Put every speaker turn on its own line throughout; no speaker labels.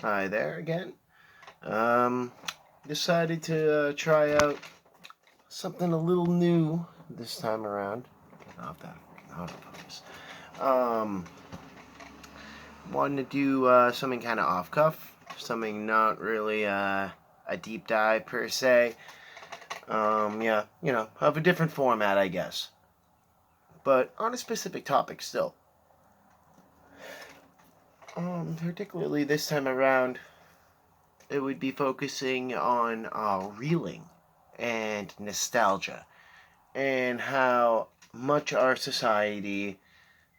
Hi there again. Um, Decided to try out something a little new this time around. Get off that autofocus. Um, Wanted to do something kind of off cuff, something not really a deep dive per se. Yeah, of a different format, I guess, but on a specific topic still. Particularly this time around, it would be focusing on reeling and nostalgia and how much our society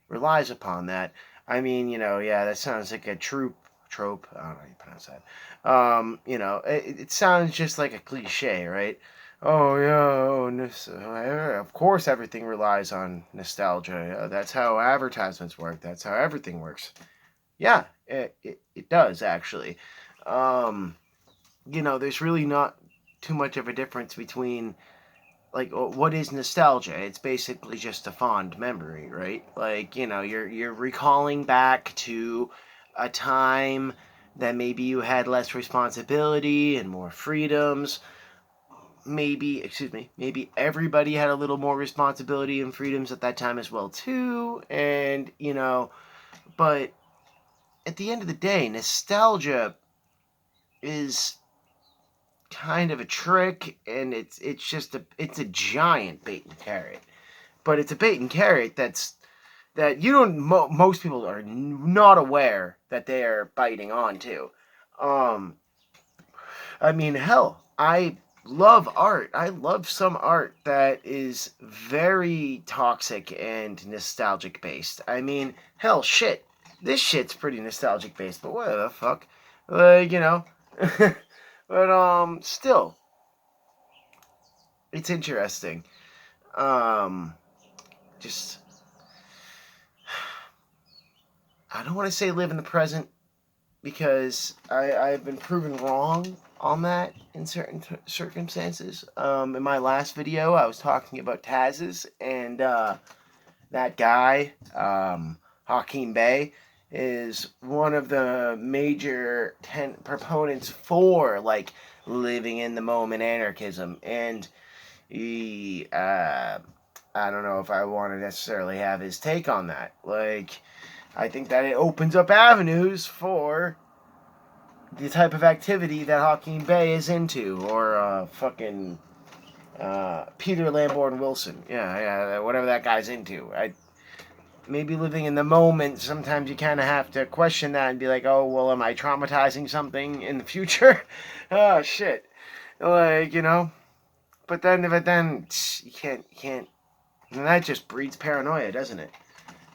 relies upon that. I mean, yeah, that sounds like a trope. I don't know how you pronounce that. It sounds just like a cliche, right? Oh yeah, of course everything relies on nostalgia. That's how advertisements work. That's how everything works. Yeah, it does actually. Um, there's really not too much of a difference between like what is nostalgia. It's basically just a fond memory, right? Like you're recalling back to a time that maybe you had less responsibility and more freedoms. Maybe everybody had a little more responsibility and freedoms at that time as well too. And but at the end of the day, nostalgia is kind of a trick, and it's a giant bait and carrot. But it's a bait and carrot that you don't. Most people are not aware that they are biting onto. Um, I mean, hell, I love art. I love some art that is very toxic and nostalgic based. I mean, hell, shit. This shit's pretty nostalgic based, but what the fuck? Like, but still, it's interesting. Um, just I don't want to say live in the present because I've been proven wrong on that in certain circumstances. In my last video, I was talking about Taz's, and that guy, Hakeem Bey, is one of the major proponents for like living in the moment anarchism, and he, I don't know if I want to necessarily have his take on that. Like, I think that it opens up avenues for the type of activity that Hakeem Bey is into, or fucking Peter Lamborn Wilson. Yeah, whatever that guy's into. Maybe living in the moment, sometimes you kind of have to question that and be like, oh, well, am I traumatizing something in the future? Oh, shit. Like, but then you can't, and that just breeds paranoia, doesn't it?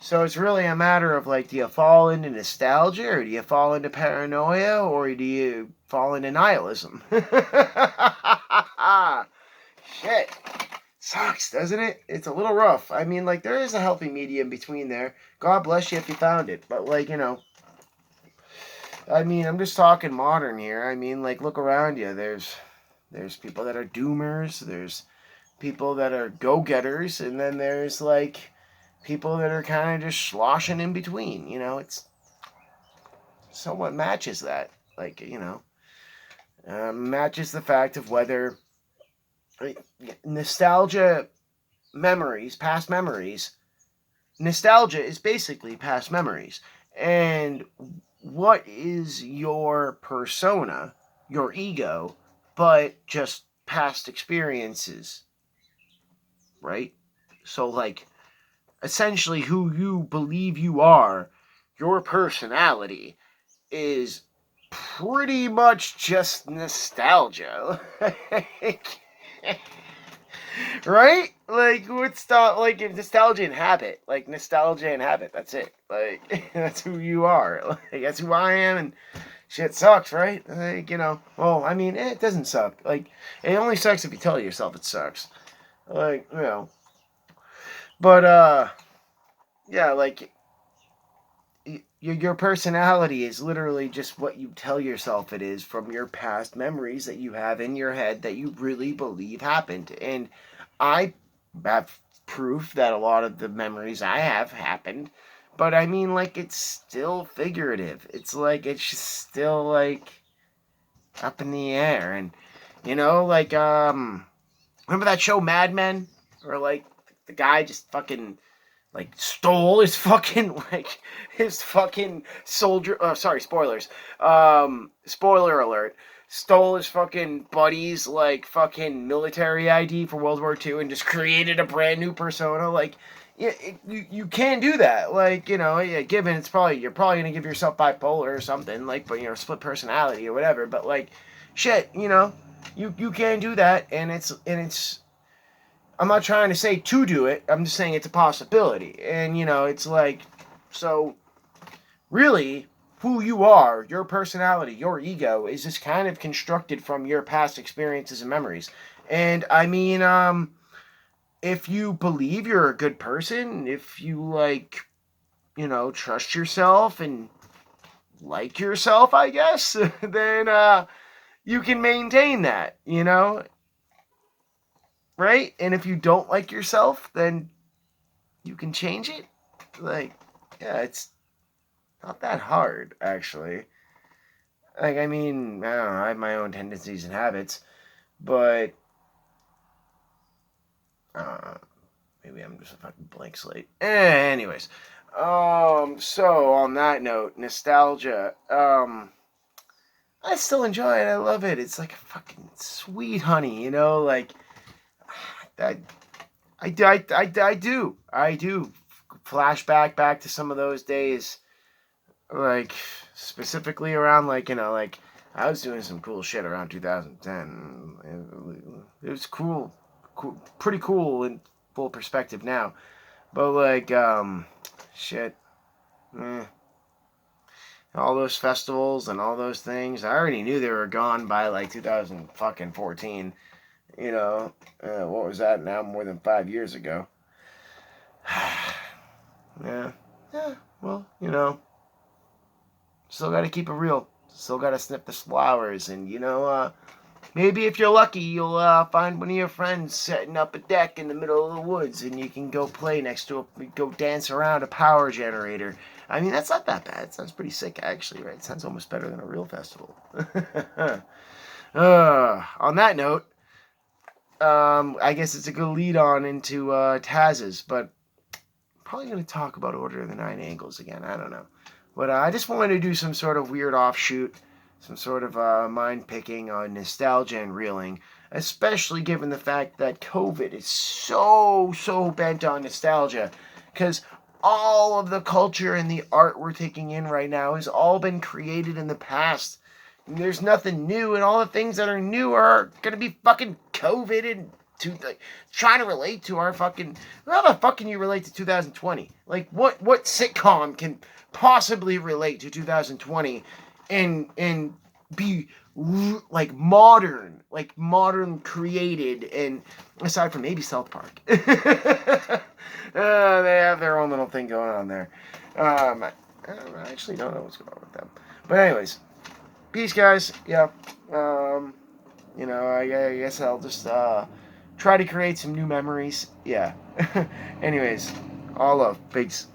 So it's really a matter of like, do you fall into nostalgia, or do you fall into paranoia, or do you fall into nihilism? Shit. Sucks, doesn't it? It's a little rough. I mean, like, there is a healthy medium between there. God bless you if you found it. But, like, I mean, I'm just talking modern here. I mean, like, look around you. There's people that are doomers. There's people that are go-getters. And then there's, like, people that are kind of just sloshing in between. It's somewhat matches that. Like, matches the fact of whether nostalgia memories, past memories, nostalgia is basically past memories. And what is your persona, your ego, but just past experiences, right? So, like, essentially, who you believe you are, your personality, is pretty much just nostalgia. Right? Like, what's like nostalgia and habit? Like, nostalgia and habit. That's it. Like, that's who you are. Like, that's who I am, and shit sucks, right? Like, well, I mean, it doesn't suck. Like, it only sucks if you tell yourself it sucks. Like, But, yeah, like, your personality is literally just what you tell yourself it is from your past memories that you have in your head that you really believe happened. And I have proof that a lot of the memories I have happened, But I mean, like, it's still figurative. It's like, it's just still, like, up in the air. And, you know, like, remember that show Mad Men? Where, like, the guy just fucking, like, stole his fucking, like, his fucking soldier, sorry, spoilers. Spoiler alert. Stole his fucking buddy's, like, fucking military ID for World War II and just created a brand new persona. Like, yeah, you can do that. Like, you know, yeah, given you're probably gonna give yourself bipolar or something, like, but, you know, split personality or whatever. But, like, shit, you know, you can do that, and it's I'm not trying to say to do it. I'm just saying it's a possibility. And, you know, it's like, so really, who you are, your personality, your ego, is just kind of constructed from your past experiences and memories. And, I mean, if you believe you're a good person, if you, like, you know, trust yourself and like yourself, I guess, then, you can maintain that, you know? Right? And if you don't like yourself, then you can change it. Like, yeah, it's not that hard, actually. Like, I mean, I don't know, I have my own tendencies and habits, but maybe I'm just a fucking blank slate. Anyways, so on that note, nostalgia. I still enjoy it. I love it. It's like a fucking sweet honey, you know. Like, I, I do. Flashback back to some of those days, like specifically around, like, you know, like I was doing some cool shit around 2010. It was cool, pretty cool in full perspective now. But like, shit, eh, all those festivals and all those things, I already knew they were gone by like 2014. You know, what was that now? More than 5 years ago. Yeah. Yeah. Well, you know, still got to keep it real. Still got to sniff the flowers. And, you know, maybe if you're lucky, you'll find one of your friends setting up a deck in the middle of the woods and you can go play next to go dance around a power generator. I mean, that's not that bad. It sounds pretty sick, actually, right? It sounds almost better than a real festival. On that note, I guess it's a good lead on into Taz's, but probably going to talk about Order of the Nine Angles again. I don't know. But I just wanted to do some sort of weird offshoot, some sort of mind picking on nostalgia and reeling, especially given the fact that COVID is so bent on nostalgia. Because all of the culture and the art we're taking in right now has all been created in the past. And there's nothing new, and all the things that are new are going to be fucking COVID and like, trying to relate to our fucking. How the fuck can you relate to 2020? Like, what sitcom can possibly relate to 2020 and be like modern created, and aside from maybe South Park, they have their own little thing going on there. I actually don't know what's going on with them, but anyways, peace, guys. Yeah, you know, I guess I'll just try to create some new memories. Yeah. Anyways, all love. Peace.